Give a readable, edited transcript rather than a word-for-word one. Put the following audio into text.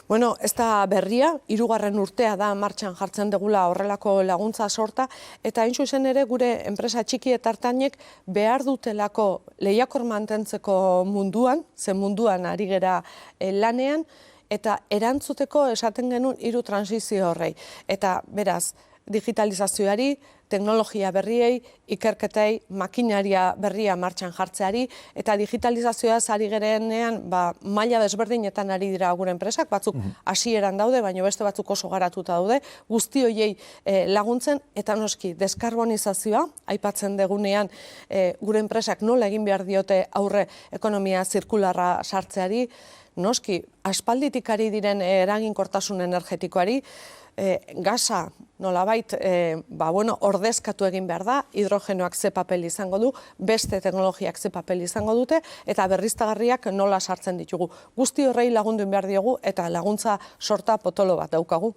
Bueno, ez da berria, 3. urtea da martxan jartzen degula horrelako laguntza sorta, eta hain zuzen ere gure enpresa txiki eta ertainek behar dutelako lehiakor mantentzeko munduan, ze munduan ari gera lanean, eta erantzuteko esaten genuen 3 transizio horrei. Eta beraz, digitalizazioari, teknologia berriei, ikerketei, makinaria berria martxan jartzeari, eta digitalizazioaz ari gerenean maila desberdinetan ari dira gure enpresak, batzuk hasieran daude, baina beste batzuk oso garatuta daude, guzti horiei laguntzen, eta noski, deskarbonizazioa, aipatzen degunean gure enpresak nola egin behar diote aurre ekonomia zirkularra sartzeari, noski, aspalditik ari diren eraginkortasun energetikoari, gasa nolabait ordezkatu egin behar da, hidrogenoak ze papel izango du, beste teknologiak ze papel izango dute, eta berriztagarriak nola sartzen ditugu. Guzti horrei lagundu behar diogu, eta laguntza sorta potolo bat daukagu.